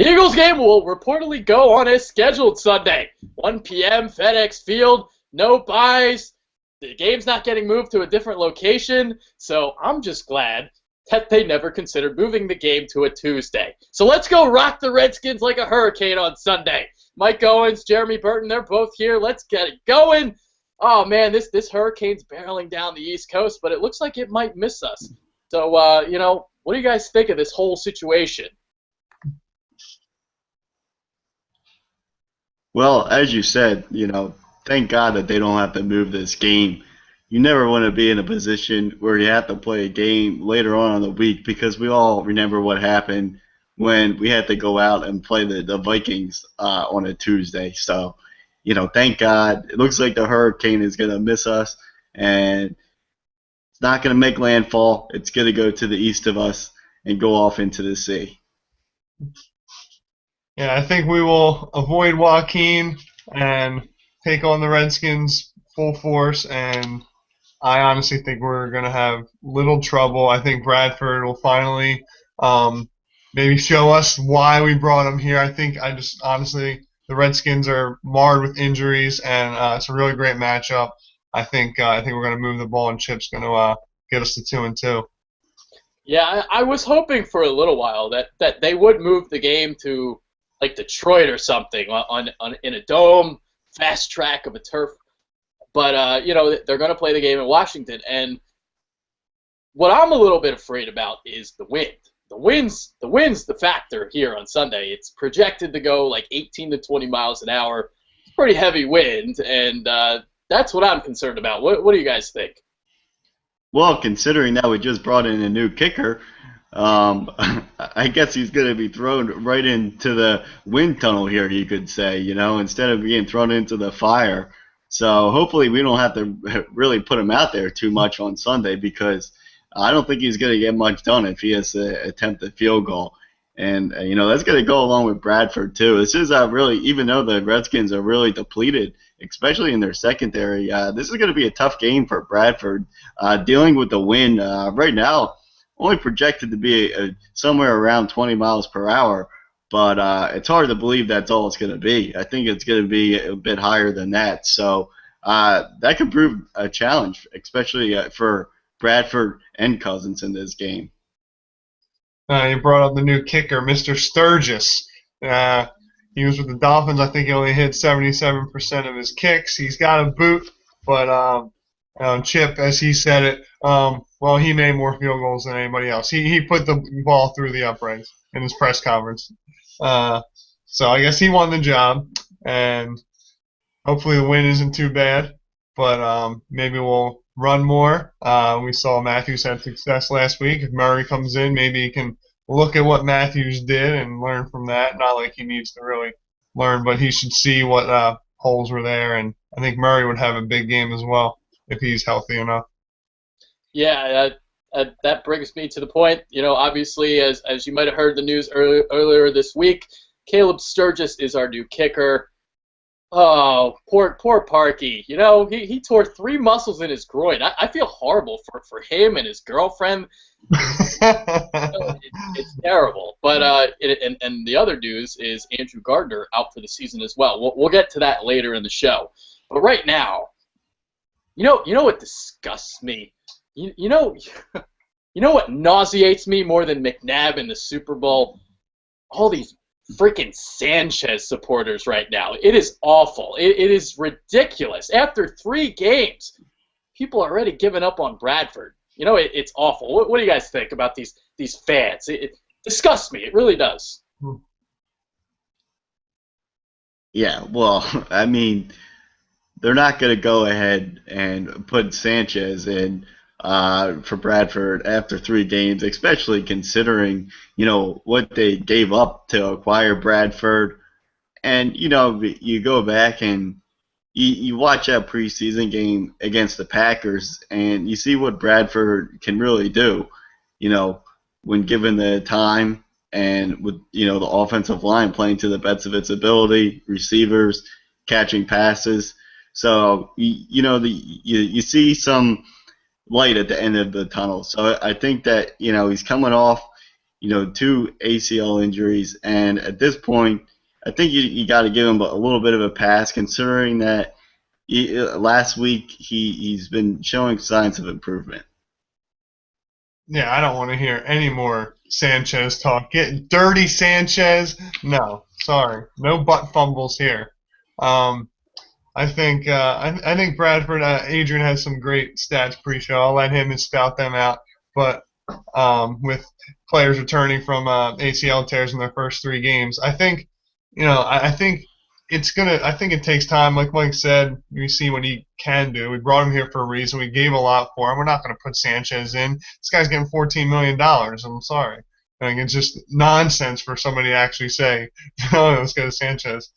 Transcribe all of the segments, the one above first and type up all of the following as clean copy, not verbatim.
Eagles game will reportedly go on as scheduled Sunday, 1 p.m. FedEx Field. No buys. The game's not getting moved to a different location, so I'm just glad that they never considered moving the game to a Tuesday. So let's go rock the Redskins like a hurricane on Sunday. Mike Owens, Jeremy Burton, they're both here. Let's get it going. Oh, man, this hurricane's barreling down the East Coast, but it looks like it might miss us. So, what do you guys think of this whole situation? Well, as you said, thank God that they don't have to move this game. You never want to be in a position where you have to play a game later on in the week because we all remember what happened when we had to go out and play the Vikings on a Tuesday. So, thank God. It looks like the hurricane is going to miss us, and it's not going to make landfall. It's going to go to the east of us and go off into the sea. Yeah, I think we will avoid Joaquin and take on the Redskins full force, and I honestly think we're going to have little trouble. I think Bradford will finally maybe show us why we brought him here. Honestly, the Redskins are marred with injuries, and it's a really great matchup. I think we're going to move the ball, and Chip's going to get us to 2-2. Yeah, I was hoping for a little while that they would move the game to like Detroit or something on in a dome, fast track of a turf. But they're going to play the game in Washington, and what I'm a little bit afraid about is the wind. The wind's the factor here on Sunday. It's projected to go like 18 to 20 miles an hour. It's pretty heavy wind, and that's what I'm concerned about. What do you guys think? Well, considering that we just brought in a new kicker, I guess he's going to be thrown right into the wind tunnel here, you could say, instead of being thrown into the fire. So hopefully we don't have to really put him out there too much on Sunday because I don't think he's going to get much done if he has to attempt a field goal. And, that's going to go along with Bradford, too. This is really, even though the Redskins are really depleted, especially in their secondary, this is going to be a tough game for Bradford. Dealing with the wind right now, only projected to be somewhere around 20 miles per hour, but it's hard to believe that's all it's going to be. I think it's going to be a bit higher than that. So that could prove a challenge, especially for Bradford and Cousins in this game. You brought up the new kicker, Mr. Sturgis. He was with the Dolphins. I think he only hit 77% of his kicks. He's got a boot, but Chip, as he said it, he made more field goals than anybody else. He put the ball through the uprights in his press conference. So I guess he won the job, and hopefully the win isn't too bad, but maybe we'll run more. We saw Matthews had success last week. If Murray comes in, maybe he can look at what Matthews did and learn from that. Not like he needs to really learn, but he should see what holes were there, and I think Murray would have a big game as well if he's healthy enough. Yeah, that brings me to the point. Obviously, as you might have heard the news earlier this week, Caleb Sturgis is our new kicker. Oh, poor Parky. He tore 3 muscles in his groin. I feel horrible for him and his girlfriend. It's terrible. But and the other news is Andrew Gardner out for the season as well. We'll get to that later in the show. But right now, you know what disgusts me? You know what nauseates me more than McNabb in the Super Bowl? All these freaking Sanchez supporters right now. It is awful. It is ridiculous. After 3 games, people are already giving up on Bradford. It's awful. What do you guys think about these fans? It disgusts me. It really does. Yeah, well, I mean, they're not going to go ahead and put Sanchez in for Bradford after 3 games, especially considering, what they gave up to acquire Bradford. And, you go back and you watch that preseason game against the Packers and you see what Bradford can really do, when given the time and with, the offensive line playing to the best of its ability, receivers catching passes. So, you see some light at the end of the tunnel. So I think that, he's coming off, two ACL injuries, and at this point, I think you got to give him a little bit of a pass, considering that last week he's been showing signs of improvement. Yeah, I don't want to hear any more Sanchez talk. Getting dirty, Sanchez. No, sorry, no butt fumbles here. I think Bradford. Adrian has some great stats pre-show. I'll let him spout them out. But with players returning from ACL tears in their first 3 games, I think I think I think it takes time. Like Mike said, we see what he can do. We brought him here for a reason. We gave a lot for him. We're not going to put Sanchez in. This guy's getting $14 million. I'm sorry. I think it's just nonsense for somebody to actually say, "Oh, let's go to Sanchez."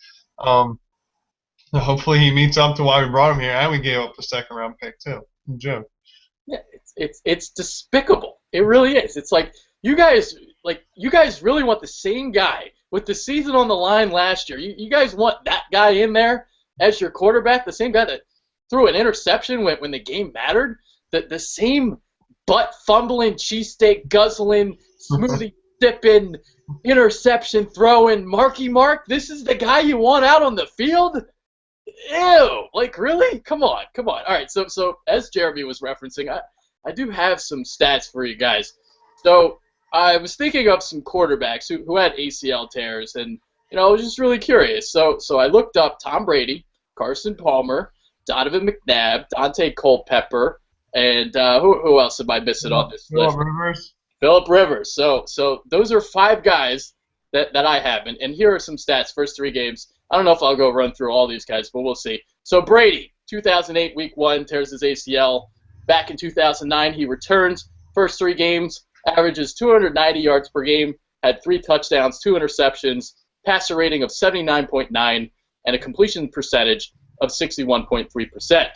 Hopefully he meets up to why we brought him here, and we gave up the 2nd-round pick too. Joke. Yeah, it's despicable. It really is. It's like you guys really want the same guy with the season on the line last year. You guys want that guy in there as your quarterback, the same guy that threw an interception when the game mattered, the same butt fumbling, cheesesteak guzzling, smoothie sipping, interception throwing, Marky Mark. This is the guy you want out on the field? Ew! Like, really? Come on. All right, so as Jeremy was referencing, I do have some stats for you guys. So I was thinking of some quarterbacks who had ACL tears, and I was just really curious. So I looked up Tom Brady, Carson Palmer, Donovan McNabb, Dante Culpepper, and who else am I missing on this list? Phillip Rivers. So those are 5 guys that I have, and here are some stats. First 3 games. I don't know if I'll go run through all these guys, but we'll see. So Brady, 2008, Week 1, tears his ACL. Back in 2009, he returns. First 3 games, averages 290 yards per game, had 3 touchdowns, 2 interceptions, passer rating of 79.9, and a completion percentage of 61.3%.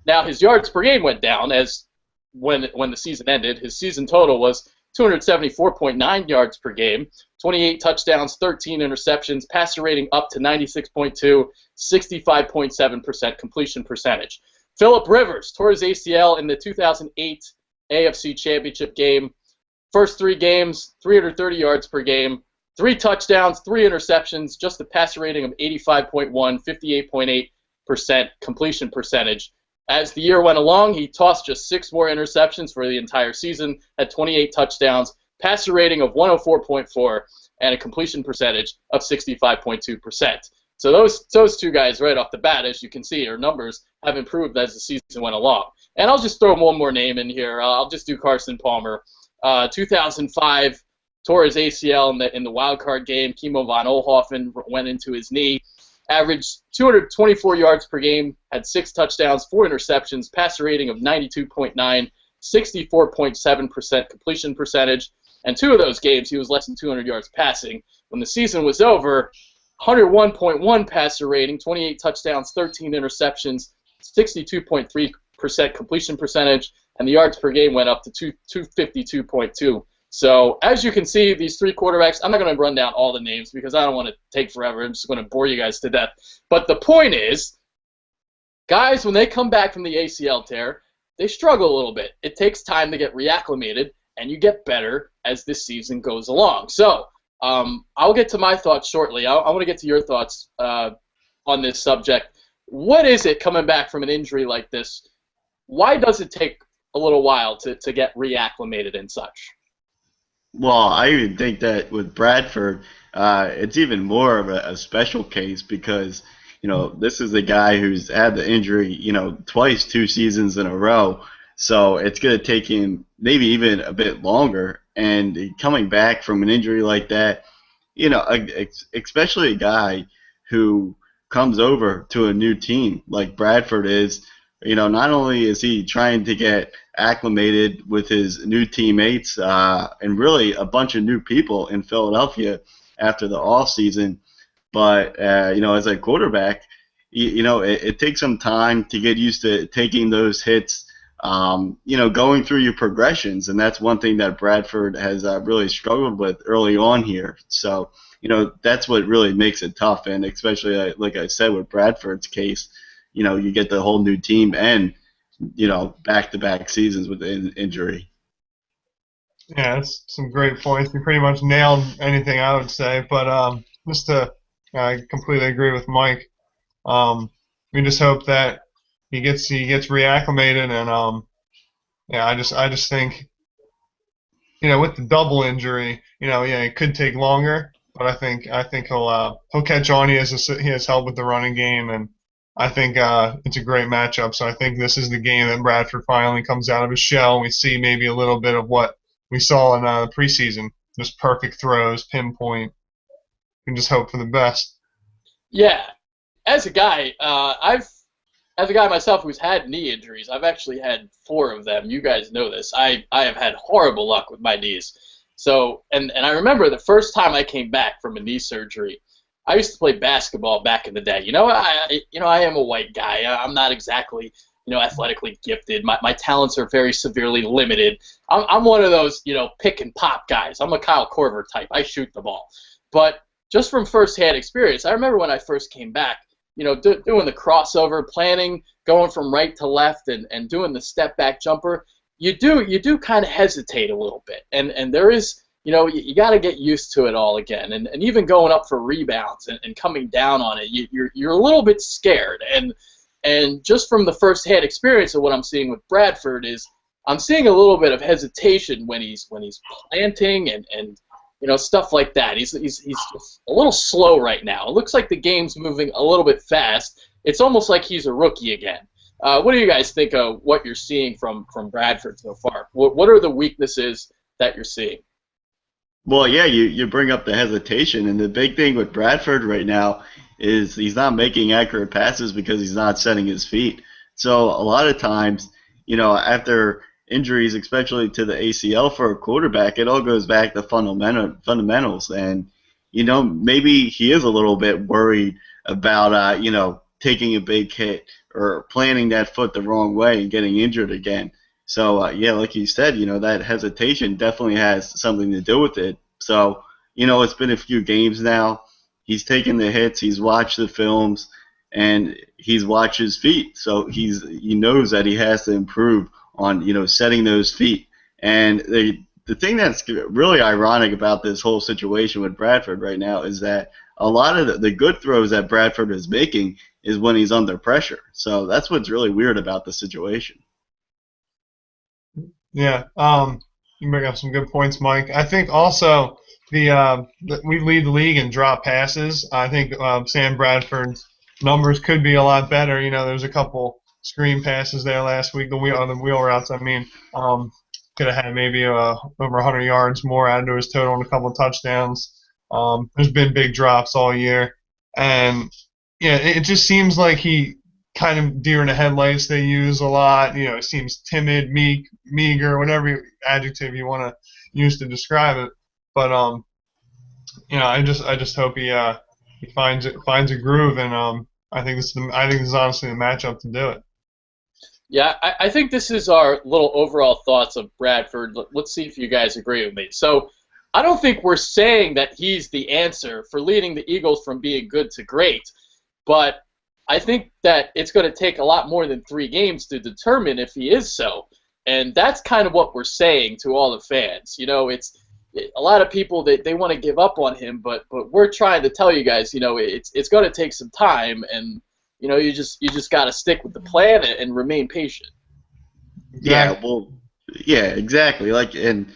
Now, his yards per game went down as when the season ended. His season total was 274.9 yards per game, 28 touchdowns, 13 interceptions, passer rating up to 96.2, 65.7% completion percentage. Phillip Rivers tore his ACL in the 2008 AFC Championship game. First 3 games, 330 yards per game, 3 touchdowns, 3 interceptions, just a passer rating of 85.1, 58.8% completion percentage. As the year went along, he tossed just 6 more interceptions for the entire season, had 28 touchdowns, passer rating of 104.4, and a completion percentage of 65.2%. So those 2 guys right off the bat, as you can see, our numbers have improved as the season went along. And I'll just throw one more name in here. I'll just do Carson Palmer. 2005, tore his ACL in the wild card game. Kimo von Oelhoffen went into his knee. Averaged 224 yards per game, had 6 touchdowns, 4 interceptions, passer rating of 92.9, 64.7% completion percentage. And 2 of those games, he was less than 200 yards passing. When the season was over, 101.1 passer rating, 28 touchdowns, 13 interceptions, 62.3% completion percentage, and the yards per game went up to 252.2. So as you can see, these 3 quarterbacks, I'm not going to run down all the names because I don't want to take forever. I'm just going to bore you guys to death. But the point is, guys, when they come back from the ACL tear, they struggle a little bit. It takes time to get reacclimated, and you get better as this season goes along. So I'll get to my thoughts shortly. I want to get to your thoughts on this subject. What is it coming back from an injury like this? Why does it take a little while to get reacclimated and such? Well, I even think that with Bradford, it's even more of a special case because, this is a guy who's had the injury, twice 2 seasons in a row. So it's going to take him maybe even a bit longer. And coming back from an injury like that, especially a guy who comes over to a new team like Bradford is, not only is he trying to get acclimated with his new teammates and really a bunch of new people in Philadelphia after the offseason, but, as a quarterback, it takes some time to get used to taking those hits, going through your progressions. And that's one thing that Bradford has really struggled with early on here. So, that's what really makes it tough. And especially, like I said, with Bradford's case, you get the whole new team and, back-to-back seasons with injury. Yeah, that's some great points. You pretty much nailed anything I would say. But just to, I completely agree with Mike. Um, we just hope that he gets reacclimated, and yeah, I just think with the double injury, yeah, it could take longer, but I think he'll catch on. He has help with the running game, and I think it's a great matchup. So I think this is the game that Bradford finally comes out of his shell, and we see maybe a little bit of what we saw in the preseason, just perfect throws, pinpoint. You can just hope for the best. Yeah, as a guy, as a guy myself who's had knee injuries, I've actually had four of them. You guys know this. I have had horrible luck with my knees. So, and I remember the first time I came back from a knee surgery. I used to play basketball back in the day. I am a white guy. I'm not exactly athletically gifted. My talents are very severely limited. I'm one of those pick and pop guys. I'm a Kyle Korver type. I shoot the ball. But just from firsthand experience, I remember when I first came back, doing the crossover, planning, going from right to left, and doing the step back jumper, you do kind of hesitate a little bit, and there is, you got to get used to it all again, and even going up for rebounds and coming down on it, you're a little bit scared, and just from the first-hand experience of what I'm seeing with Bradford is I'm seeing a little bit of hesitation when he's planting and stuff like that. He's just a little slow right now. It looks like the game's moving a little bit fast. It's almost like he's a rookie again. What do you guys think of what you're seeing from Bradford so far? What are the weaknesses that you're seeing? Well, yeah, you bring up the hesitation, and the big thing with Bradford right now is he's not making accurate passes because he's not setting his feet. So a lot of times, after injuries, especially to the ACL for a quarterback, it all goes back to fundamentals. And, maybe he is a little bit worried about, taking a big hit or planting that foot the wrong way and getting injured again. So, yeah, like you said, that hesitation definitely has something to do with it. So, it's been a few games now. He's taken the hits, he's watched the films, and he's watched his feet. So he knows that he has to improve on, setting those feet. And the thing that's really ironic about this whole situation with Bradford right now is that a lot of the good throws that Bradford is making is when he's under pressure. So that's what's really weird about the situation. Yeah, you bring up some good points, Mike. I think also we lead the league in drop passes. I think Sam Bradford's numbers could be a lot better. There's a couple screen passes there last week, the wheel routes. I mean, could have had maybe over 100 yards more added to his total and a couple of touchdowns. There's been big drops all year, and yeah, it just seems like he kind of deer in the headlights they use a lot. It seems timid, meek, meager, whatever adjective you want to use to describe it. But I just hope he finds a groove, and I think this is honestly the matchup to do it. Yeah, I think this is our little overall thoughts of Bradford. Let's see if you guys agree with me. So I don't think we're saying that he's the answer for leading the Eagles from being good to great, but I think that it's going to take a lot more than 3 games to determine if he is so. And that's kind of what we're saying to all the fans. It's a lot of people they want to give up on him, but we're trying to tell you guys, it's going to take some time, and you just got to stick with the plan and remain patient. Yeah, Exactly. well, yeah, exactly. And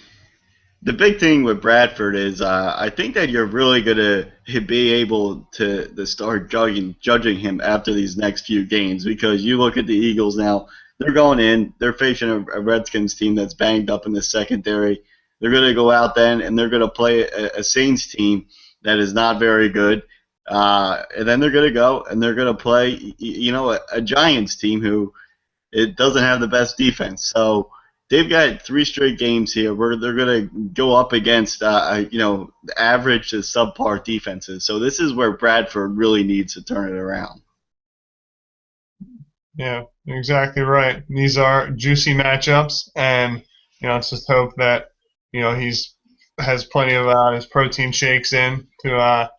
the big thing with Bradford is I think that you're really gonna be able to start judging him after these next few games, because you look at the Eagles now, they're going in, they're facing a Redskins team that's banged up in the secondary. They're gonna go out then and they're gonna play a Saints team that is not very good, and then they're gonna go and they're gonna play a Giants team who it doesn't have the best defense. So they've got 3 straight games here where they're going to go up against, average to subpar defenses. So this is where Bradford really needs to turn it around. Yeah, exactly right. These are juicy matchups, and let's just hope that he's has plenty of his protein shakes in to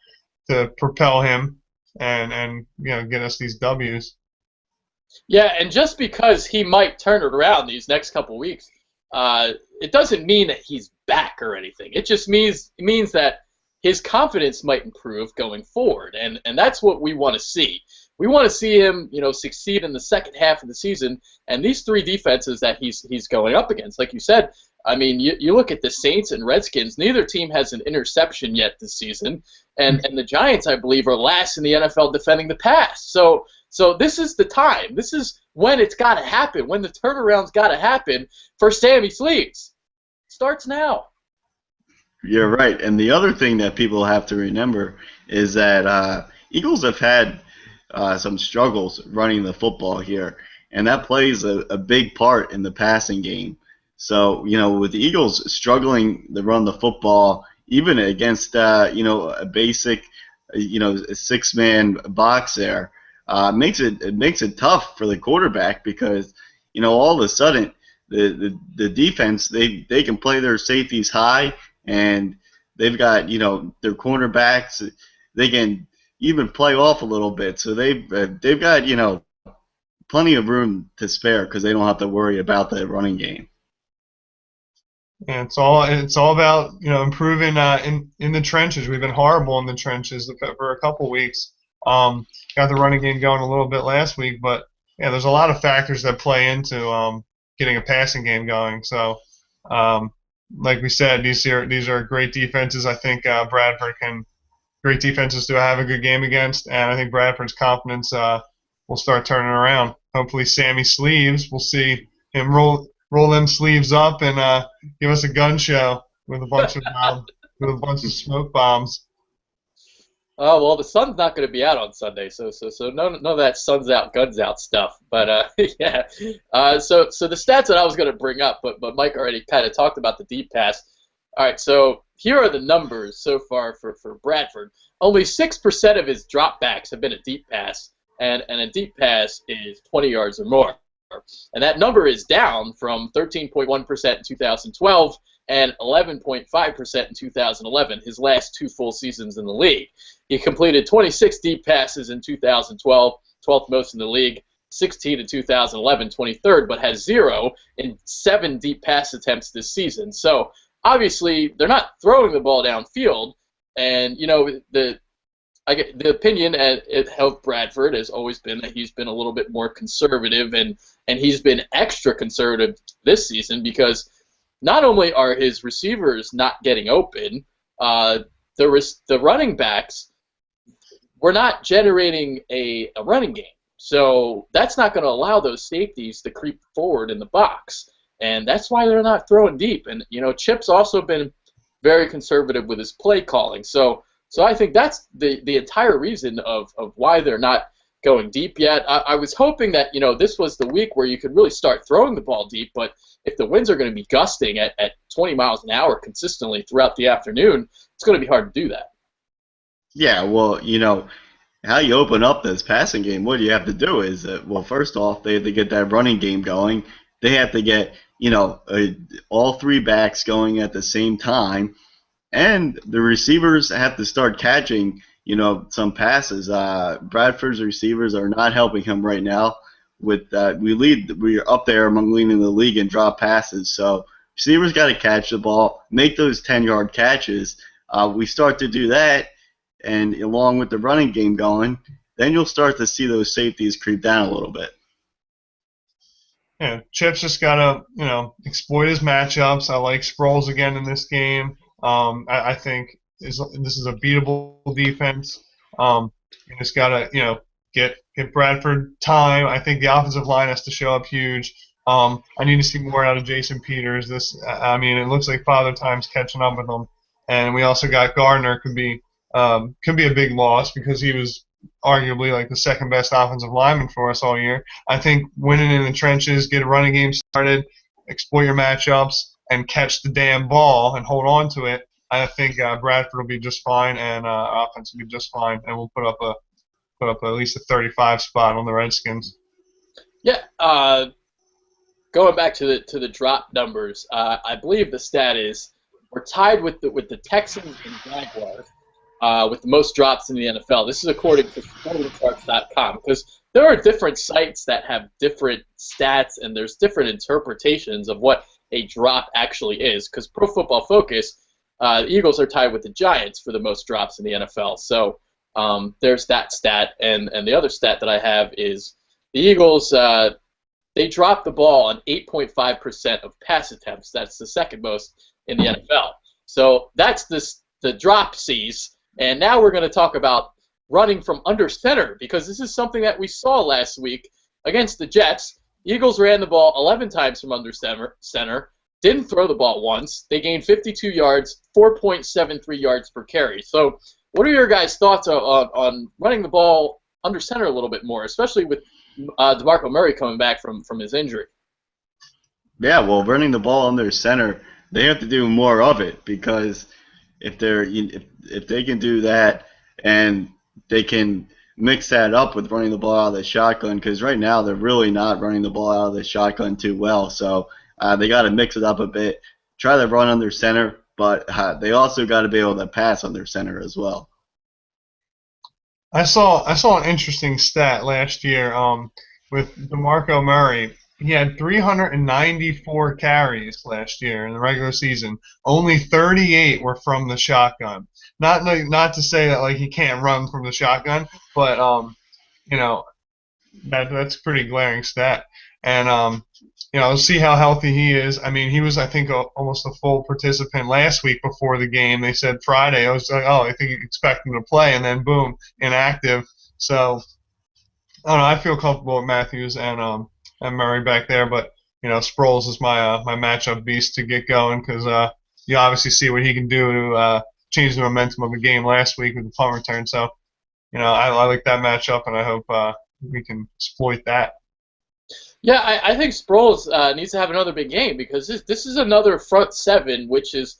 propel him and get us these W's. Yeah, and just because he might turn it around these next couple weeks, it doesn't mean that he's back or anything. It just means that his confidence might improve going forward, and that's what we want to see. We want to see him, succeed in the second half of the season. And these three defenses that he's going up against, like you said, I mean, you look at the Saints and Redskins. Neither team has an interception yet this season, and the Giants, I believe, are last in the NFL defending the pass. So this is the time. This is when it's got to happen. When the turnaround's got to happen for Sammy Sleeves. It starts now. You're right. And the other thing that people have to remember is that Eagles have had some struggles running the football here, and that plays a big part in the passing game. So, with the Eagles struggling to run the football, even against, a basic, a six-man box there, makes it tough for the quarterback because, all of a sudden the defense, they can play their safeties high, and they've got, their cornerbacks, they can even play off a little bit. So they've got, plenty of room to spare because they don't have to worry about the running game. And it's all about improving in the trenches. We've been horrible in the trenches for a couple weeks. Got the running game going a little bit last week, but yeah, there's a lot of factors that play into getting a passing game going. So, like we said, these are great defenses. I think Bradford can great defenses to have a good game against, and I think Bradford's confidence will start turning around. Hopefully, Sammy Sleeves, we'll see him roll them sleeves up and give us a gun show with a bunch of smoke bombs. Oh well, the sun's not going to be out on Sunday, so none of that sun's out, guns out stuff. But yeah, so the stats that I was going to bring up, but Mike already kind of talked about the deep pass. All right, so here are the numbers so far for Bradford. Only 6% of his dropbacks have been a deep pass, and a deep pass is 20 yards or more. And that number is down from 13.1% in 2012 and 11.5% in 2011, his last two full seasons in the league. He completed 26 deep passes in 2012, 12th most in the league, 16 in 2011, 23rd, but has 0 in 7 deep pass attempts this season. So obviously they're not throwing the ball downfield, and the opinion of Bradford has always been that he's been a little bit more conservative, and he's been extra conservative this season because not only are his receivers not getting open, the running backs were not generating a running game. So that's not going to allow those safeties to creep forward in the box, and that's why they're not throwing deep. And Chip's also been very conservative with his play calling. So I think that's the entire reason of why they're not going deep yet. I was hoping that this was the week where you could really start throwing the ball deep, but if the winds are going to be gusting at 20 miles an hour consistently throughout the afternoon, it's going to be hard to do that. Yeah, well, how you open up this passing game, what you have to do is, first off, they have to get that running game going. They have to get, all three backs going at the same time. And the receivers have to start catching, some passes. Bradford's receivers are not helping him right now. We're up there among leading the league in drop passes. So receivers got to catch the ball, make those 10-yard catches. We start to do that, and along with the running game going, then you'll start to see those safeties creep down a little bit. Yeah, Chip's just got to, exploit his matchups. I like Sproles again in this game. I think this is a beatable defense. You just got to, get Bradford time. I think the offensive line has to show up huge. I need to see more out of Jason Peters. It looks like Father Time's catching up with him. And we also got Gardner could be a big loss because he was arguably like the second best offensive lineman for us all year. I think winning in the trenches, get a running game started, exploit your matchups, and catch the damn ball and hold on to it. I think Bradford will be just fine, and offense will be just fine, and we'll put up at least a 35 spot on the Redskins. Yeah. Going back to the drop numbers, I believe the stat is we're tied with the Texans and Jaguars with the most drops in the NFL. This is according to SportingCharts.com, because there are different sites that have different stats and there's different interpretations of what a drop actually is, because Pro Football Focus, the Eagles are tied with the Giants for the most drops in the NFL. So there's that stat, and the other stat that I have is the Eagles. They dropped the ball on 8.5% of pass attempts. That's the second most in the NFL. So that's the drop C's. And now we're going to talk about running from under center, because this is something that we saw last week against the Jets. The Eagles ran the ball 11 times from under center, didn't throw the ball once. They gained 52 yards, 4.73 yards per carry. So what are your guys' thoughts on running the ball under center a little bit more, especially with DeMarco Murray coming back from his injury? Yeah, well, running the ball under center, they have to do more of it, because if they can do that and they can mix that up with running the ball out of the shotgun, because right now they're really not running the ball out of the shotgun too well. So they got to mix it up a bit, try to run under center, but they also got to be able to pass under center as well. I saw an interesting stat last year with DeMarco Murray. He had 394 carries last year in the regular season. Only 38 were from the shotgun. Not to say that like he can't run from the shotgun, but that's a pretty glaring stat. And see how healthy he is. I mean, he was, I think, almost a full participant last week before the game. They said Friday. I was like, oh, I think you expect him to play, and then boom, inactive. So I don't know. I feel comfortable with Matthews and Murray back there, but Sproles is my matchup beast to get going, because you obviously see what he can do to change the momentum of a game last week with the punt return. So I like that matchup, and I hope we can exploit that. Yeah, I think Sproles needs to have another big game, because this is another front seven which is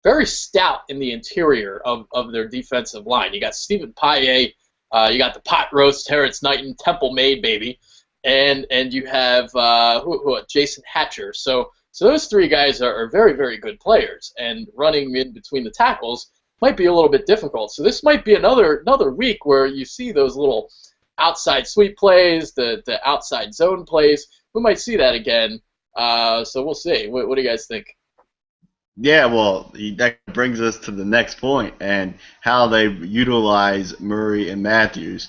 very stout in the interior of their defensive line. You got Stephen Paye, you got the pot roast Terrence Knighton, Temple Made baby, and you have Jason Hatcher. So those three guys are very, very good players, and running in between the tackles might be a little bit difficult. So this might be another week where you see those little outside sweep plays, the outside zone plays. We might see that again. So we'll see. What do you guys think? Yeah, well, that brings us to the next point, and how they utilize Murray and Matthews.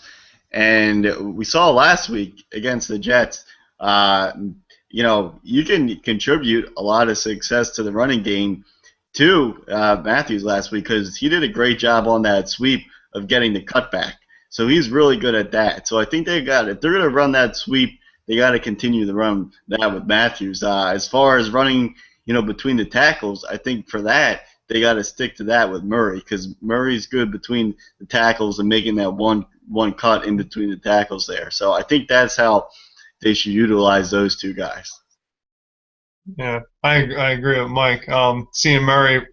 And we saw last week against the Jets, you can contribute a lot of success to the running game to Matthews last week, because he did a great job on that sweep of getting the cutback. So he's really good at that. So I think if they're going to run that sweep, they got to continue to run that with Matthews. As far as running, between the tackles, I think for that they got to stick to that with Murray, because Murray's good between the tackles and making that one cut in between the tackles there. So I think that's how they should utilize those two guys. Yeah, I agree with Mike. Seeing Murray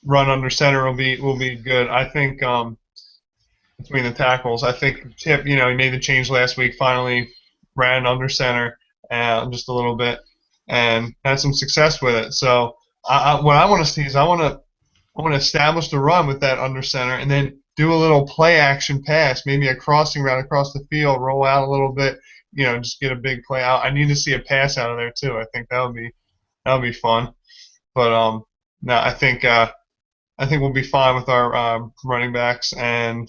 run under center will be good. I think between the tackles, I think Tip, he made the change last week. Finally, ran under center just a little bit and had some success with it. So what I want to see is I want to establish the run with that under center, and then do a little play action pass, maybe a crossing route across the field, roll out a little bit, just get a big play out. I need to see a pass out of there too. I think that would be fun. But no, I think we'll be fine with our running backs, and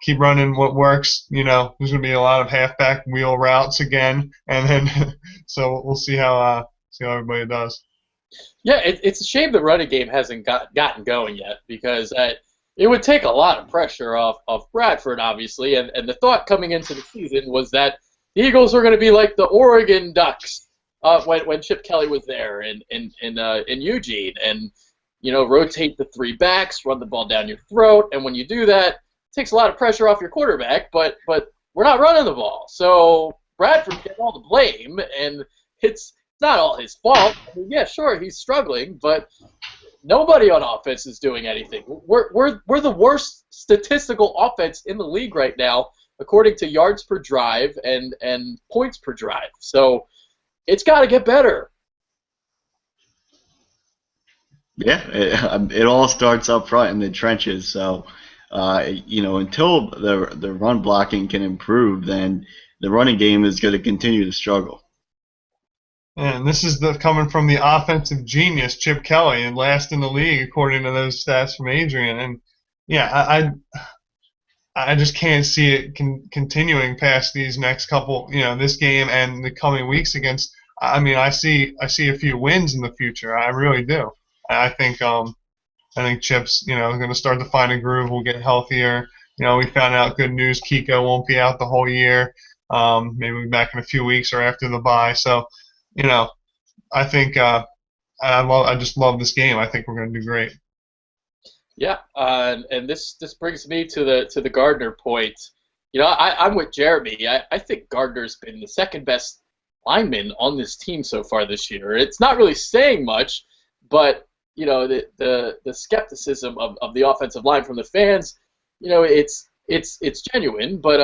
keep running what works. There's going to be a lot of halfback wheel routes again, and then so we'll see how everybody does. Yeah, it's a shame the running game hasn't gotten going yet, because it would take a lot of pressure off Bradford, obviously, and the thought coming into the season was that the Eagles were going to be like the Oregon Ducks when Chip Kelly was there in Eugene, and rotate the three backs, run the ball down your throat, and when you do that, it takes a lot of pressure off your quarterback, but we're not running the ball. So Bradford gets all the blame, and it's not all his fault. I mean, yeah, sure, he's struggling, but nobody on offense is doing anything. We're the worst statistical offense in the league right now, according to yards per drive and points per drive. So it's got to get better. Yeah, it all starts up front in the trenches. So until the run blocking can improve, then the running game is going to continue to struggle. And this is coming from the offensive genius Chip Kelly, and last in the league according to those stats from Adrian. And yeah, I just can't see it continuing past these next couple, this game and the coming weeks against. I mean, I see a few wins in the future. I really do. I think Chip's, going to start to find a groove. We'll get healthier. We found out good news. Kiko won't be out the whole year. Maybe we'll be back in a few weeks or after the bye. So, you know, I think I just love this game. I think we're going to do great. Yeah, and this brings me to the Gardner point. I'm with Jeremy. I think Gardner's been the second best lineman on this team so far this year. It's not really saying much, but the skepticism of the offensive line from the fans, it's genuine, but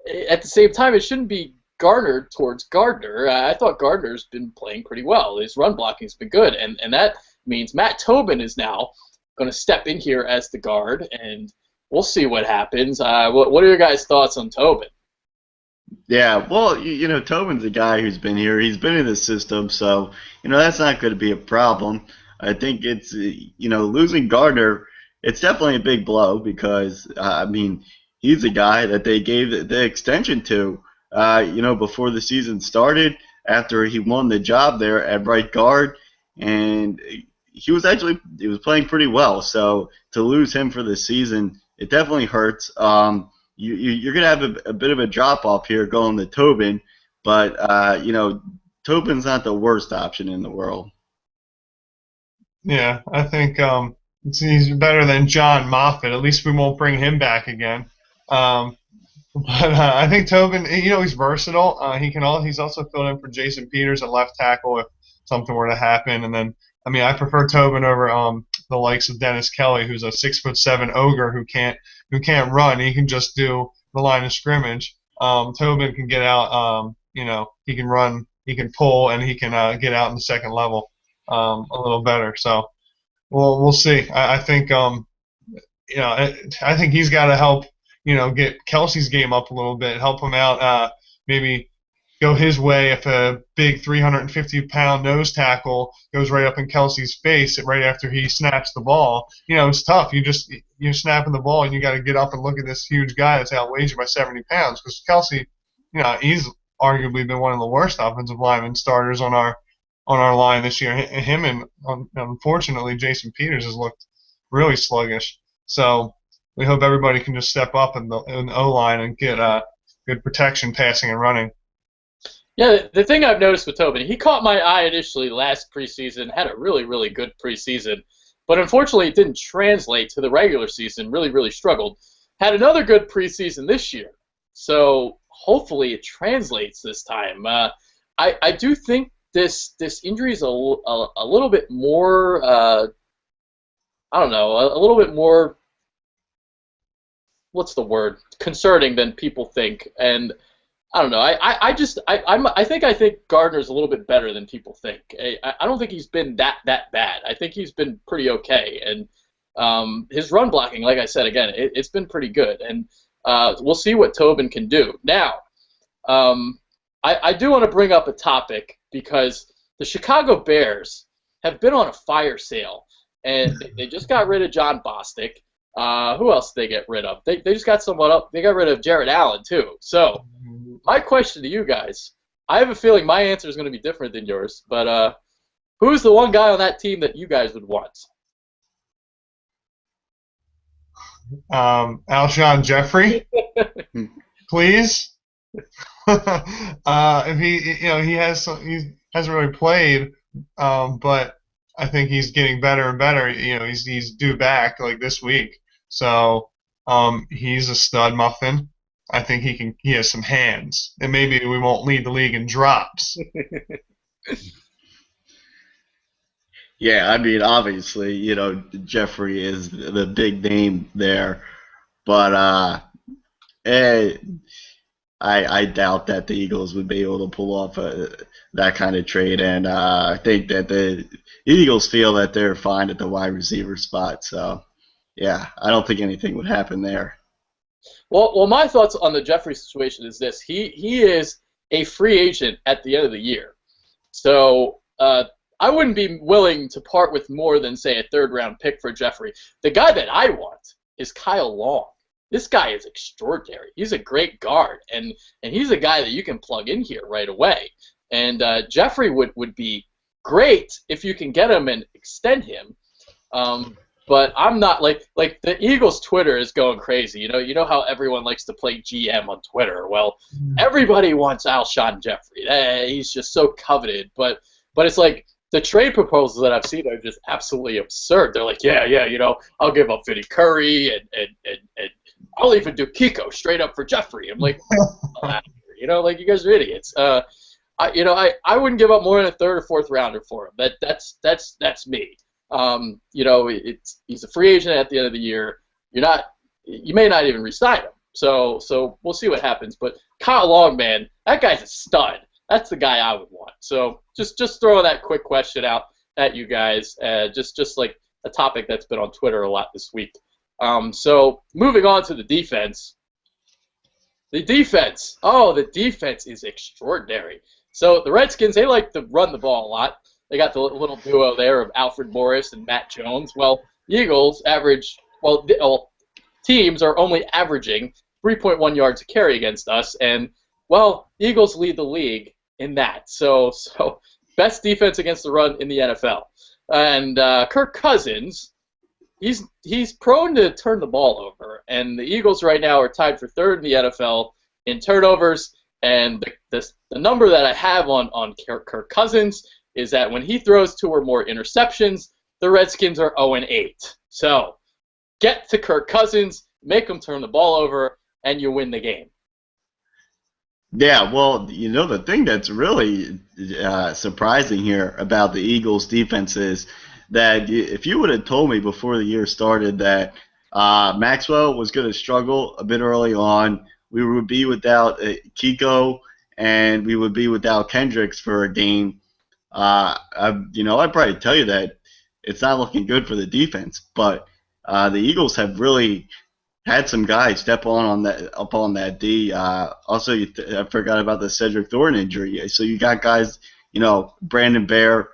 at the same time, it shouldn't be garnered towards Gardner. I thought Gardner's been playing pretty well. His run blocking's been good, and that means Matt Tobin is now going to step in here as the guard, and we'll see what happens. What are your guys' thoughts on Tobin? Yeah, well, Tobin's a guy who's been here. He's been in the system, so that's not going to be a problem. I think it's losing Gardner. It's definitely a big blow because I mean he's a guy that they gave the extension to. Before the season started, after he won the job there at right guard, and he was playing pretty well. So to lose him for the season, it definitely hurts. You're going to have a bit of a drop-off here going to Tobin, but, Tobin's not the worst option in the world. Yeah, I think he's better than John Moffitt. At least we won't bring him back again. But I think Tobin, he's versatile. He's also filled in for Jason Peters at left tackle if something were to happen. And then, I prefer Tobin over the likes of Dennis Kelly, who's a 6'7" ogre who can't run. He can just do the line of scrimmage. Tobin can get out. He can run, he can pull, and he can get out in the second level a little better. So, we'll see. I think I think he's got to help. Get Kelsey's game up a little bit, help him out, maybe go his way if a big 350-pound nose tackle goes right up in Kelsey's face right after he snaps the ball. It's tough. You're snapping the ball and you got to get up and look at this huge guy that's outweighs you by 70 pounds because Kelsey, he's arguably been one of the worst offensive lineman starters on our line this year. Him and unfortunately Jason Peters has looked really sluggish. So we hope everybody can just step up in the O-line and get good protection, passing and running. Yeah, the thing I've noticed with Tobin, he caught my eye initially last preseason, had a really, really good preseason, but unfortunately it didn't translate to the regular season, really, really struggled. Had another good preseason this year, so hopefully it translates this time. I do think this injury is a little bit more, a little bit more, what's the word, concerning than people think. And I don't know. I think Gardner's a little bit better than people think. I don't think he's been that bad. I think he's been pretty okay. And his run blocking, like I said again, it's been pretty good. And we'll see what Tobin can do. Now, I do want to bring up a topic because the Chicago Bears have been on a fire sale, and they just got rid of John Bostic. Who else did they get rid of? They just got someone up. They got rid of Jared Allen too. So my question to you guys, I have a feeling my answer is going to be different than yours, but who's the one guy on that team that you guys would want? Alshon Jeffrey, please. If he hasn't really played, but I think he's getting better and better. He's due back like this week, so he's a stud muffin. I think he has some hands, and maybe we won't lead the league in drops. Yeah, obviously, Jeffrey is the big name there, but I doubt that the Eagles would be able to pull off that kind of trade, and I think that the Eagles feel that they're fine at the wide receiver spot. So, yeah, I don't think anything would happen there. Well, my thoughts on the Jeffrey situation is this: he is a free agent at the end of the year. So I wouldn't be willing to part with more than, say, a third-round pick for Jeffrey. The guy that I want is Kyle Long. This guy is extraordinary. He's a great guard, and he's a guy that you can plug in here right away. And Jeffrey would be great if you can get him and extend him. But I'm not like the Eagles' Twitter is going crazy. You know how everyone likes to play GM on Twitter. Well, everybody wants Alshon Jeffrey. He's just so coveted. But it's like the trade proposals that I've seen are just absolutely absurd. They're like, yeah, I'll give up Vinny Curry and I'll even do Kiko straight up for Jeffrey. I'm like, like you guys are idiots. I wouldn't give up more than a third or fourth rounder for him. That's me. He's a free agent at the end of the year. You may not even re-sign him. So we'll see what happens. But Kyle Long, man, that guy's a stud. That's the guy I would want. So just throwing that quick question out at you guys, just like a topic that's been on Twitter a lot this week. So moving on to the defense. The defense is extraordinary. So the Redskins, they like to run the ball a lot. They got the little duo there of Alfred Morris and Matt Jones. Well, Eagles teams are only averaging 3.1 yards a carry against us, and Eagles lead the league in that. So best defense against the run in the NFL. And Kirk Cousins, he's prone to turn the ball over, and the Eagles right now are tied for third in the NFL in turnovers. And the number that I have on Kirk Cousins is that when he throws 2 or more interceptions, the Redskins are 0-8. So get to Kirk Cousins, make him turn the ball over, and you win the game. Yeah, well, the thing that's really surprising here about the Eagles' defense is that if you would have told me before the year started that Maxwell was going to struggle a bit early on, we would be without Kiko, and we would be without Kendricks for a game, I'd probably tell you that it's not looking good for the defense. But the Eagles have really had some guys step on that D. Also, I forgot about the Cedric Thornton injury. So you got guys, Brandon Bear.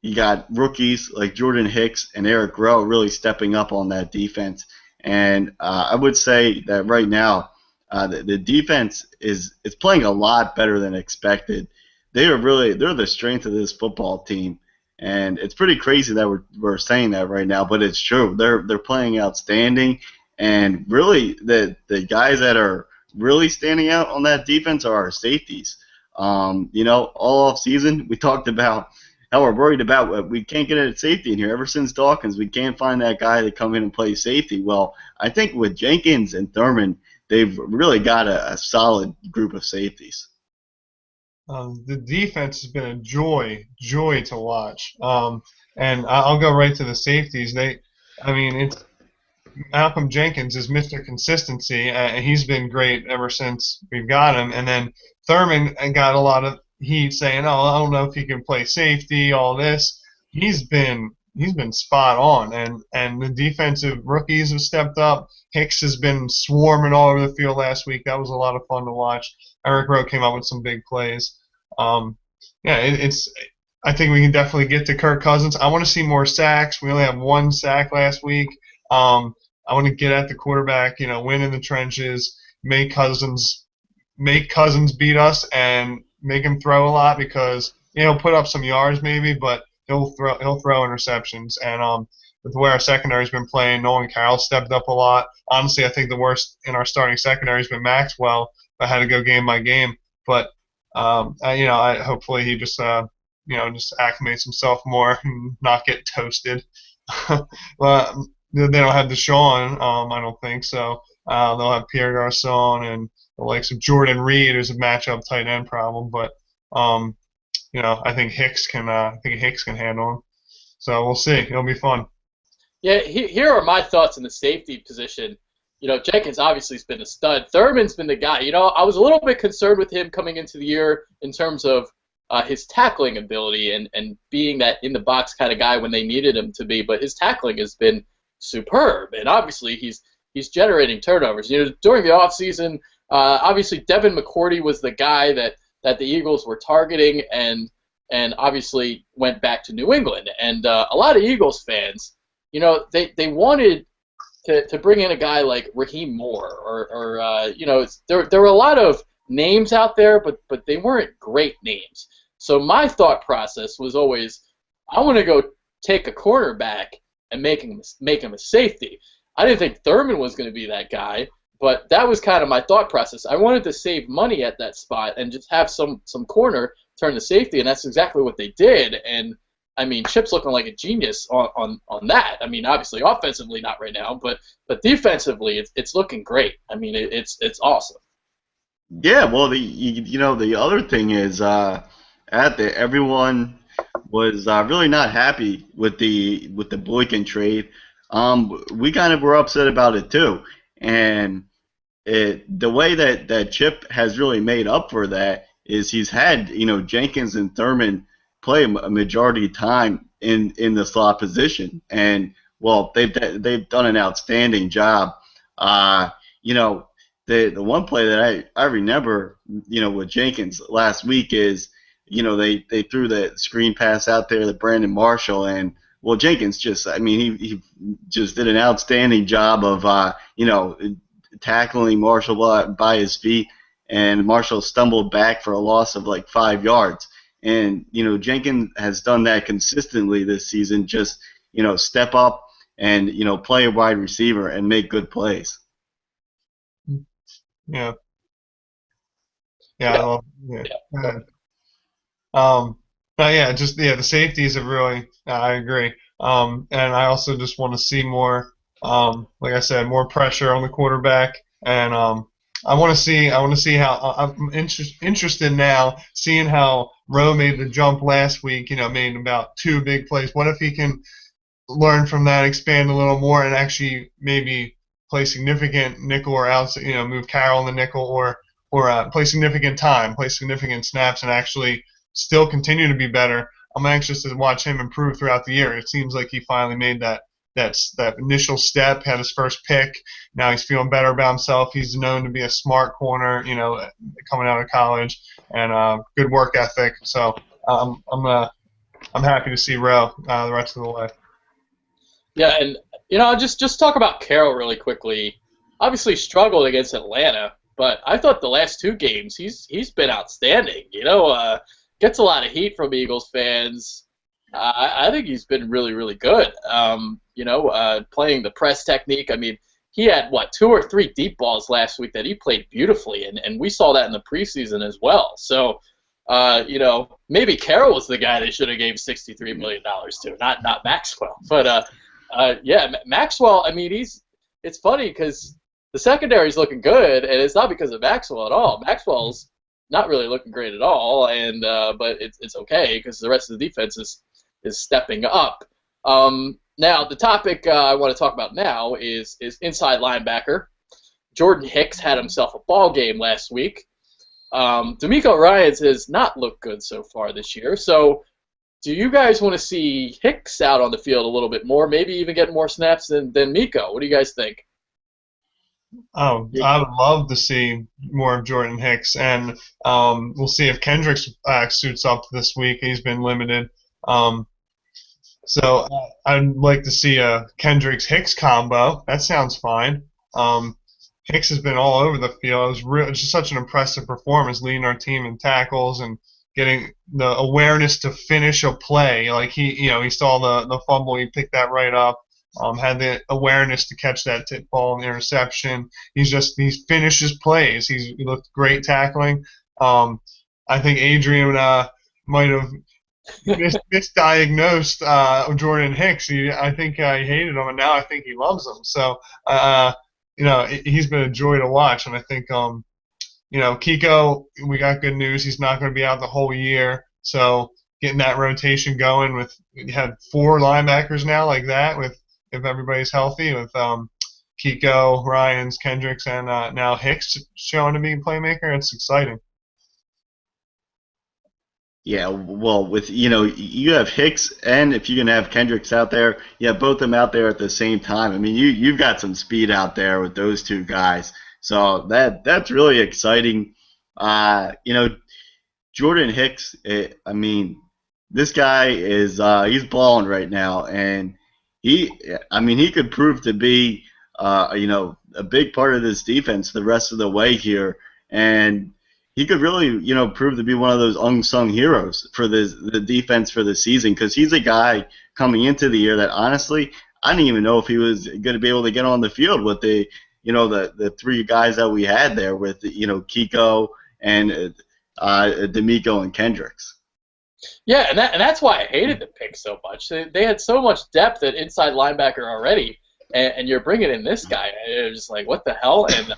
You got rookies like Jordan Hicks and Eric Rowe really stepping up on that defense. And I would say that right now the defense is playing a lot better than expected. They're the strength of this football team. And it's pretty crazy that we're saying that right now, but it's true. They're playing outstanding. And really, the guys that are really standing out on that defense are our safeties. All off season, we talked about how we're worried about we can't get a safety in here. Ever since Dawkins, we can't find that guy to come in and play safety. Well, I think with Jenkins and Thurman, they've really got a solid group of safeties. The defense has been a joy to watch. And I'll go right to the safeties. It's Malcolm Jenkins is Mr. Consistency. He's been great ever since we've got him. And then Thurman got a lot of heat saying, I don't know if he can play safety, all this. He's been spot on. And the defensive rookies have stepped up. Hicks has been swarming all over the field last week. That was a lot of fun to watch. Eric Rowe came up with some big plays. I think we can definitely get to Kirk Cousins. I want to see more sacks. We only have 1 sack last week. I want to get at the quarterback, win in the trenches, make Cousins beat us, and make him throw a lot because he'll put up some yards maybe, but he'll throw interceptions. And with the way our secondary's been playing, Nolan Carroll stepped up a lot. Honestly, I think the worst in our starting secondary has been Maxwell. I had to go game by game, but I hopefully he just acclimates himself more and not get toasted. Well, they don't have Deshaun, I don't think so. They'll have Pierre Garçon and the likes of Jordan Reed, who's a matchup tight end problem. But I think Hicks can handle him. So we'll see. It'll be fun. Yeah, here are my thoughts on the safety position. Jenkins obviously has been a stud. Thurman's been the guy. I was a little bit concerned with him coming into the year in terms of his tackling ability and being that in the box kind of guy when they needed him to be. But his tackling has been superb, and obviously he's generating turnovers. During the offseason, obviously Devin McCourty was the guy that that the Eagles were targeting and obviously went back to New England. And a lot of Eagles fans, they wanted to bring in a guy like Raheem Moore or there were a lot of names out there, but they weren't great names. So my thought process was always, I want to go take a cornerback and make him a safety. I didn't think Thurman was going to be that guy, but that was kind of my thought process. I wanted to save money at that spot and just have some corner turn to safety, and that's exactly what they did. And I mean, Chip's looking like a genius on that. I mean, obviously offensively not right now, but defensively it's looking great. I mean, it's awesome. Yeah, well, the other thing is everyone was really not happy with the Boykin trade. We kind of were upset about it too, and the way that Chip has really made up for that is he's had Jenkins and Thurman play a majority of time in the slot position, and well, they've done an outstanding job. The one play that I remember with Jenkins last week is they threw the screen pass out there to Brandon Marshall, and well, Jenkins he just did an outstanding job of tackling Marshall by his feet, and Marshall stumbled back for a loss of like 5 yards. And Jenkins has done that consistently this season. Just step up and play a wide receiver and make good plays. Yeah. But yeah, the safeties have really. I agree. And I also just want to see more. Like I said, more pressure on the quarterback, and I want to see how I'm interested now, seeing how Rowe made the jump last week. Made about 2 big plays. What if he can learn from that, expand a little more, and actually maybe play significant nickel or outside, move Carroll in the nickel or play significant time, play significant snaps, and actually still continue to be better. I'm anxious to watch him improve throughout the year. It seems like he finally made that initial step, had his first pick. Now he's feeling better about himself. He's known to be a smart corner, coming out of college, and good work ethic. So I'm happy to see Rowe the rest of the way. Yeah, and just talk about Carroll really quickly. Obviously struggled against Atlanta, but I thought the last 2 games he's been outstanding. Gets a lot of heat from Eagles fans. I think he's been really, really good. Playing the press technique. I mean, he had 2 or 3 deep balls last week that he played beautifully, and we saw that in the preseason as well. So, maybe Carroll was the guy they should have gave $63 million to, not Maxwell. But Maxwell. I mean, it's funny because the secondary's looking good, and it's not because of Maxwell at all. Maxwell's not really looking great at all, and but it's okay because the rest of the defense is stepping up. Now, the topic I want to talk about now is inside linebacker. Jordan Hicks had himself a ball game last week. D'Amico Ryans has not looked good so far this year. So, do you guys want to see Hicks out on the field a little bit more, maybe even get more snaps than Miko? What do you guys think? Oh, I would love to see more of Jordan Hicks, and we'll see if Kendricks suits up this week. He's been limited. So I'd like to see a Kendricks-Hicks combo. That sounds fine. Hicks has been all over the field. It was just such an impressive performance, leading our team in tackles and getting the awareness to finish a play. Like he saw the fumble, he picked that right up. Had the awareness to catch that tip ball and interception. He finishes plays. He looked great tackling. I think Adrian might have misdiagnosed Jordan Hicks. I think he hated him, and now I think he loves him. So, he's been a joy to watch, and I think, Kiko, we got good news. He's not going to be out the whole year. So, getting that rotation going we had 4 linebackers now like that if everybody's healthy with Kiko, Ryans, Kendricks, and now Hicks showing to be a playmaker. It's exciting. Yeah, well, with you have Hicks, and if you're gonna have Kendricks out there, you have both of them out there at the same time. I mean, you've got some speed out there with those 2 guys, so that's really exciting. Jordan Hicks, I mean, this guy is he's balling right now, and he could prove to be a big part of this defense the rest of the way here, and he could really prove to be one of those unsung heroes for the defense for the season, because he's a guy coming into the year that honestly I didn't even know if he was going to be able to get on the field with the three guys that we had there with Kiko and D'Amico and Kendricks. Yeah, and that's why I hated the pick so much. They had so much depth at inside linebacker already, and you're bringing in this guy. It was just like, what the hell? And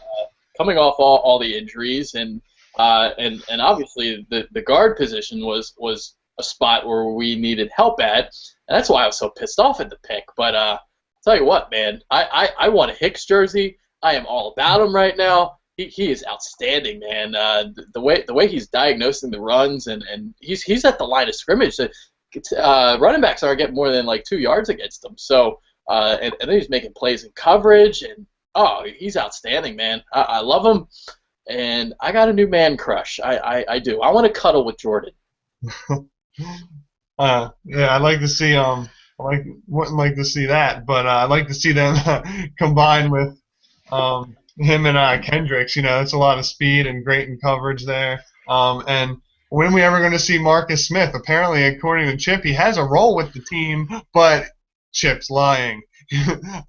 coming off all the injuries, and obviously the guard position was a spot where we needed help at, and that's why I was so pissed off at the pick. But I'll tell you what, man, I want a Hicks jersey. I am all about him right now. He is outstanding, man. The way he's diagnosing the runs, and he's at the line of scrimmage. Running backs aren't getting more than like 2 yards against him. So and then he's making plays in coverage, and he's outstanding, man. I love him, and I got a new man crush. I do. I want to cuddle with Jordan. Yeah, I'd like to see wouldn't like to see that, but I'd like to see them combined with him and Kendricks. It's a lot of speed and great in coverage there. And when are we ever going to see Marcus Smith? Apparently, according to Chip, he has a role with the team, but Chip's lying.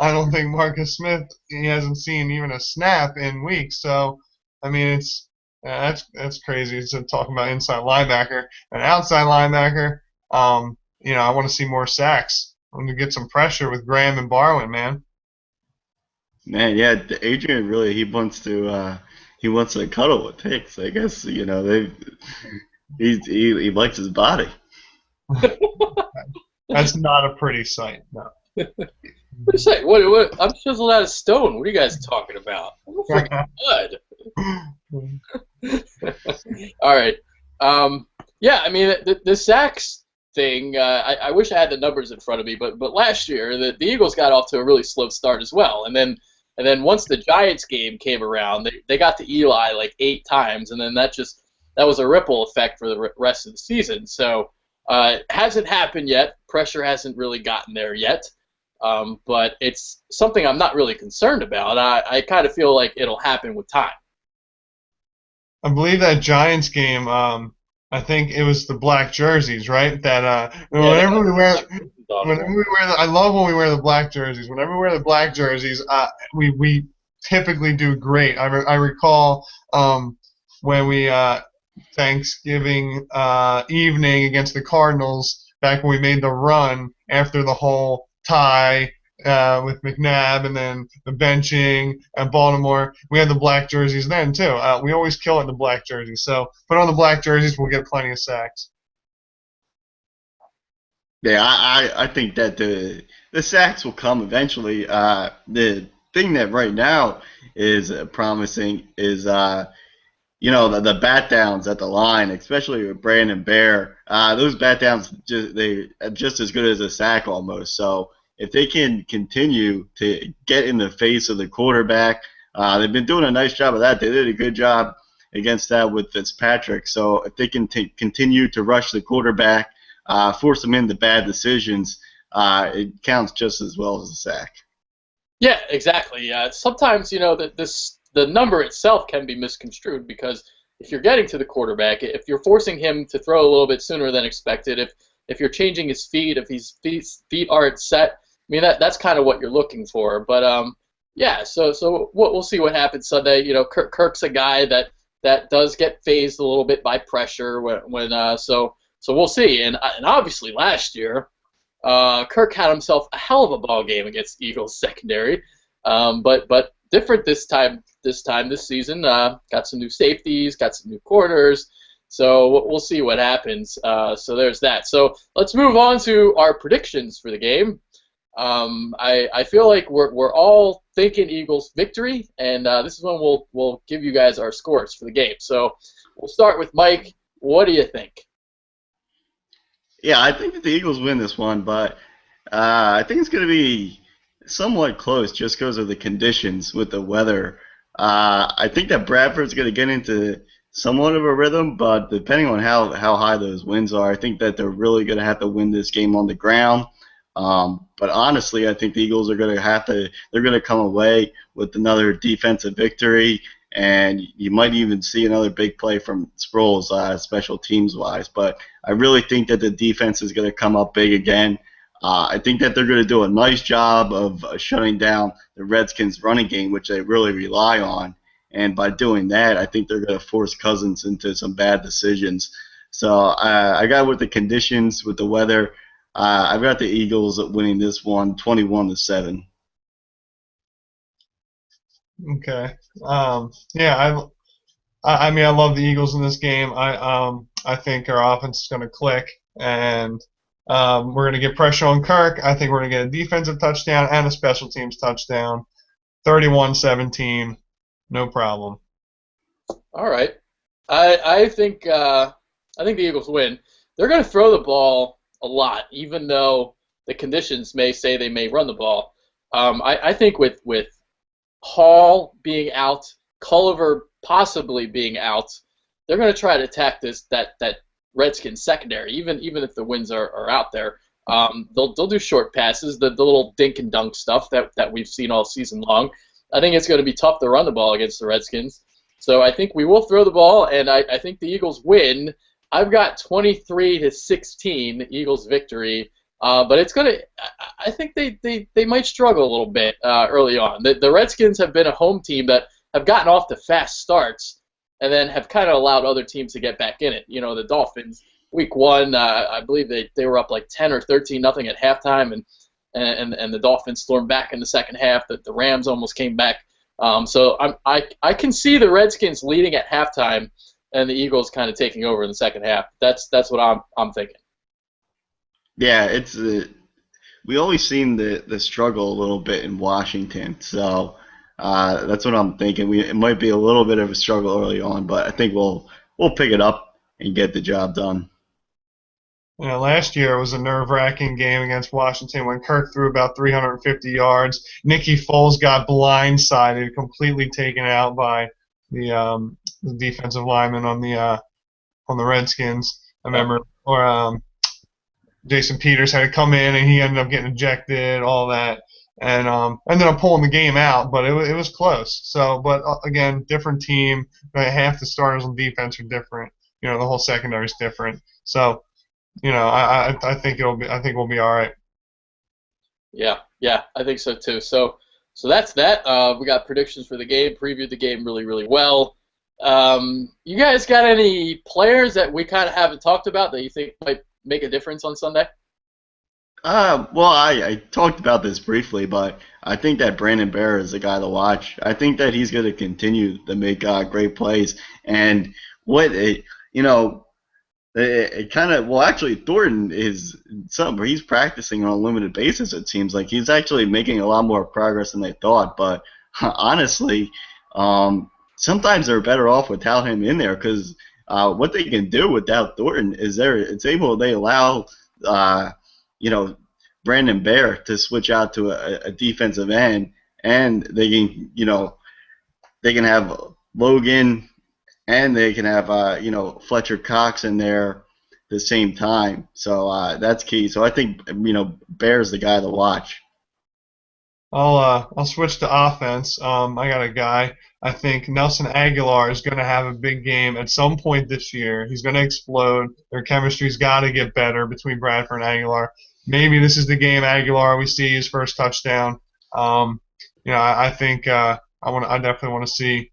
I don't think Marcus Smith, he hasn't seen even a snap in weeks. So, I mean, that's crazy. So talking about inside linebacker and outside linebacker, I want to see more sacks. I want to get some pressure with Graham and Barwin, man. Man, yeah, Adrian really he wants to cuddle with Hicks. I guess he likes his body. That's not a pretty sight. No. What you say? What? I'm chiseled out of stone. What are you guys talking about? I'm freaking good. All right. Yeah, I mean the sacks thing. I wish I had the numbers in front of me, but last year the Eagles got off to a really slow start as well, and then once the Giants game came around, they got to Eli like 8 times, and then that was a ripple effect for the rest of the season. So it hasn't happened yet. Pressure hasn't really gotten there yet, but it's something I'm not really concerned about. I kind of feel like it'll happen with time. I believe that Giants game, I think it was the black jerseys, right? That whenever we wear I love when we wear the black jerseys. Whenever we wear the black jerseys, we typically do great. I recall when we Thanksgiving evening against the Cardinals back when we made the run after the whole tie with McNabb and then the benching at Baltimore. We had the black jerseys then too. We always kill it in the black jerseys. So put on the black jerseys, we'll get plenty of sacks. Yeah, I think that the sacks will come eventually. The thing that right now is promising is the bat downs at the line, especially with Brandon Bear. Those bat downs they are just as good as a sack almost. So if they can continue to get in the face of the quarterback, they've been doing a nice job of that. They did a good job against that with Fitzpatrick. So if they can continue to rush the quarterback, force them into bad decisions, it counts just as well as a sack. Yeah, exactly. Sometimes the number itself can be misconstrued, because if you're getting to the quarterback, if you're forcing him to throw a little bit sooner than expected, if you're changing his feet, if his feet aren't set, I mean that's kind of what you're looking for. But yeah, so we'll see what happens Sunday. Kirk's a guy that does get phased a little bit by pressure so we'll see. And obviously last year, Kirk had himself a hell of a ball game against Eagles secondary, but different this season. Got some new safeties, got some new corners, so we'll see what happens. So there's that. So let's move on to our predictions for the game. I feel like we're all thinking Eagles victory, and this is when we'll give you guys our scores for the game. So we'll start with Mike. What do you think? Yeah, I think that the Eagles win this one, but I think it's going to be somewhat close just because of the conditions with the weather. I think that Bradford's going to get into somewhat of a rhythm, but depending on how high those wins are, I think that they're really going to have to win this game on the ground. But honestly, I think the Eagles are going to they're going to come away with another defensive victory, and you might even see another big play from Sproles, special teams wise. But I really think that the defense is going to come up big again. I think that they're going to do a nice job of shutting down the Redskins' running game, which they really rely on. And by doing that, I think they're going to force Cousins into some bad decisions. So I got with the conditions, with the weather. I've got the Eagles winning this one, 21-7. Okay. Yeah, I mean, I love the Eagles in this game. I think our offense is going to click, and we're going to get pressure on Kirk. I think we're going to get a defensive touchdown and a special teams touchdown. 31-17, no problem. All right. I think the Eagles win. They're going to throw the ball a lot, even though the conditions may say they may run the ball. I think with Hall being out, Culliver possibly being out, they're going to try to attack that Redskins secondary, even if the wins are out there. They'll do short passes, the little dink and dunk stuff that we've seen all season long. I think it's going to be tough to run the ball against the Redskins. So I think we will throw the ball, and I think the Eagles win. I've got 23-16 Eagles victory, but it's gonna. I think they might struggle a little bit early on. The Redskins have been a home team that have gotten off to fast starts, and then have kind of allowed other teams to get back in it. You know, the Dolphins, week one, I believe they were up like 10 or 13-0 at halftime, and the Dolphins stormed back in the second half. The Rams almost came back. So I can see the Redskins leading at halftime, and the Eagles kind of taking over in the second half. That's what I'm thinking. Yeah, it's we always seen the struggle a little bit in Washington, so that's what I'm thinking. It might be a little bit of a struggle early on, but I think we'll pick it up and get the job done. You know, last year it was a nerve-wracking game against Washington when Kirk threw about 350 yards. Nicky Foles got blindsided, completely taken out by the defensive lineman on the Redskins. I remember, or Jason Peters had to come in and he ended up getting ejected, all that, and ended up pulling the game out. But it was close. So, but again, different team. Half the starters on defense are different. You know, the whole secondary is different. So. You know, I think we'll be all right. Yeah, I think so too. So that's that. We got predictions for the game, previewed the game really, really well. You guys got any players that we kind of haven't talked about that you think might make a difference on Sunday? Well, I talked about this briefly, but I think that Brandon Bear is the guy to watch. I think that he's going to continue to make great plays. And it kind of, well, actually, Thornton is something where he's practicing on a limited basis, it seems like. He's actually making a lot more progress than they thought. But honestly, sometimes they're better off without him in there because what they can do without Thornton is they allow, Brandon Bear to switch out to a defensive end, and they can have Logan. And they can have, Fletcher Cox in there at the same time. So that's key. So I think, Bear's the guy to watch. I'll switch to offense. I got a guy. I think Nelson Aguilar is going to have a big game at some point this year. He's going to explode. Their chemistry's got to get better between Bradford and Aguilar. Maybe this is the game Aguilar we see his first touchdown. I think I definitely want to see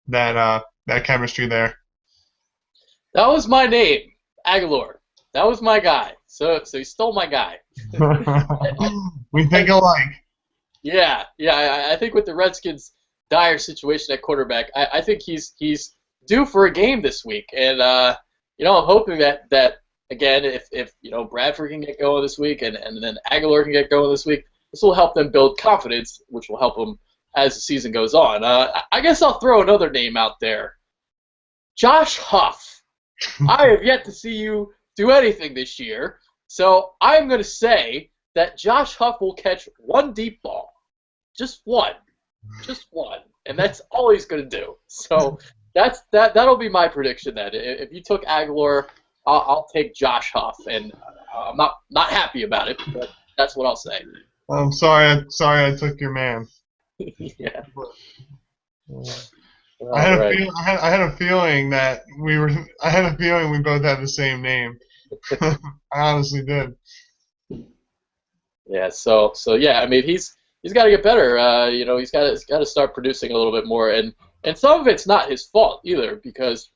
that chemistry there. That was my name, Aguilar. That was my guy. So he stole my guy. We think alike. Yeah. I think with the Redskins' dire situation at quarterback, I think he's due for a game this week, and I'm hoping that again, if Bradford can get going this week, and then Aguilar can get going this week, this will help them build confidence, which will help them as the season goes on. I guess I'll throw another name out there. Josh Huff. I have yet to see you do anything this year, so I'm going to say that Josh Huff will catch one deep ball. Just one. And that's all he's going to do. So That'll be my prediction then. If you took Aguilar, I'll take Josh Huff, and I'm not happy about it, but that's what I'll say. I'm sorry I took your man. Yeah. I had Right. I had a feeling that I had a feeling we both had the same name. I honestly did. Yeah. So yeah. I mean, he's got to get better. He's got to start producing a little bit more, and some of it's not his fault either because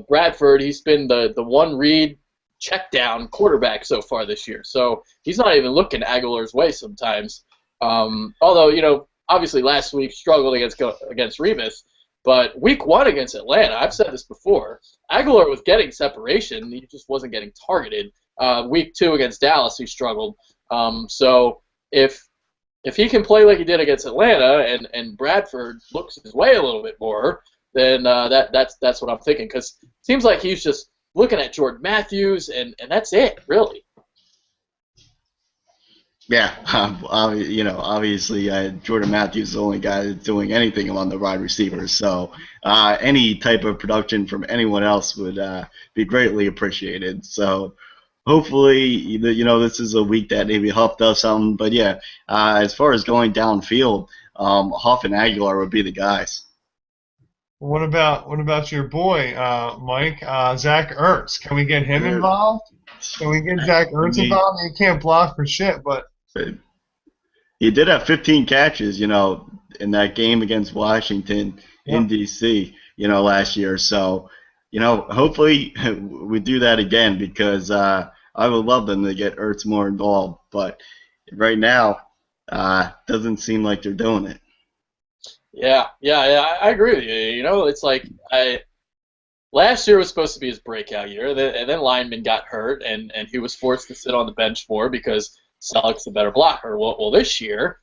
Bradford, he's been the one read check down quarterback so far this year. So he's not even looking Aguilar's way sometimes. Although obviously last week struggled against Revis. But week 1 against Atlanta, I've said this before, Aguilar was getting separation. He just wasn't getting targeted. Week 2 against Dallas, he struggled. So if he can play like he did against Atlanta and Bradford looks his way a little bit more, then that's what I'm thinking. Because it seems like he's just looking at Jordan Matthews, and that's it, really. Yeah, obviously Jordan Matthews is the only guy that's doing anything among the wide receivers. So any type of production from anyone else would be greatly appreciated. So hopefully, this is a week that maybe Huff does something. But yeah, as far as going downfield, Huff and Aguilar would be the guys. What about your boy, Mike, Zach Ertz? Can we get him involved? Can we get Zach Ertz involved? He can't block for shit, but he did have 15 catches, in that game against Washington in D.C., last year. So, hopefully we do that again because I would love them to get Ertz more involved. But right now, doesn't seem like they're doing it. Yeah, I agree with you. It's like last year was supposed to be his breakout year, and then Lineman got hurt, and he was forced to sit on the bench more because Selleck's a better blocker. Well, this year,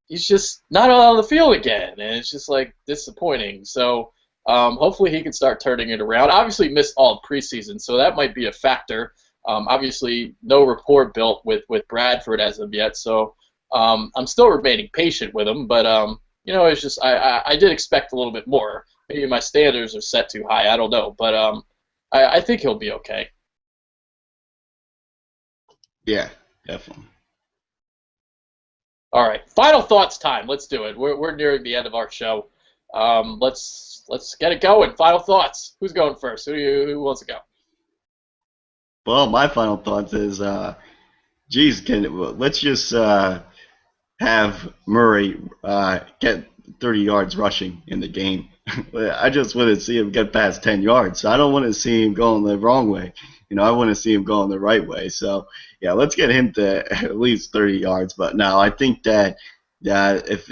he's just not on the field again, and it's just like disappointing. So hopefully he can start turning it around. Obviously missed all preseason, so that might be a factor. Obviously no rapport built with Bradford as of yet, so I'm still remaining patient with him, but it's just I did expect a little bit more. Maybe my standards are set too high. I don't know, but I think he'll be okay. Yeah, definitely. All right, final thoughts time. Let's do it. We're nearing the end of our show. Let's get it going. Final thoughts. Who's going first? Who wants to go? Well, my final thoughts is, let's just have Murray get 30 yards rushing in the game. I just want to see him get past 10 yards. I don't want to see him going the wrong way. I want to see him going the right way. So, yeah, let's get him to at least 30 yards. But no, I think that if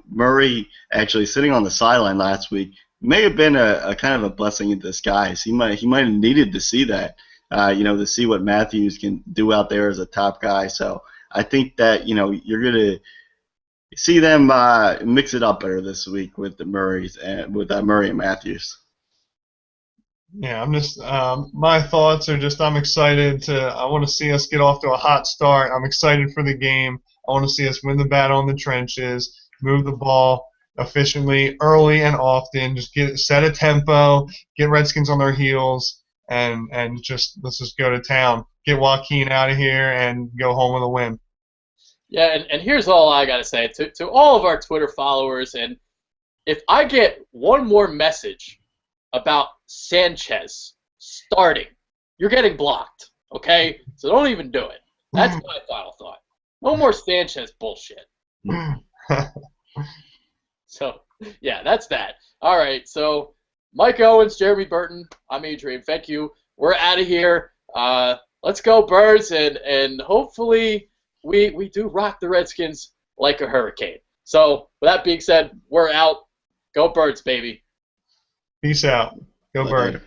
Murray actually sitting on the sideline last week may have been a kind of a blessing in disguise. He might have needed to see that, to see what Matthews can do out there as a top guy. So I think that you're gonna see them mix it up better this week with the Murrays and with Murray and Matthews. Yeah, I'm just my thoughts are just I'm excited I want to see us get off to a hot start. I'm excited for the game. I want to see us win the battle in the trenches, move the ball efficiently, early and often, just set a tempo, get Redskins on their heels, and let's just go to town. Get Joaquin out of here and go home with a win. Yeah, and here's all I got to say to all of our Twitter followers, and if I get one more message about Sanchez starting, you're getting blocked, okay? So don't even do it. That's my final thought. No more Sanchez bullshit. So, yeah, that's that. All right, so Mike Owens, Jeremy Burton, I'm Adrian. Thank you. We're out of here. Let's go, Birds, and hopefully we do rock the Redskins like a hurricane. So, with that being said, we're out. Go Birds, baby. Peace out. Go Birds.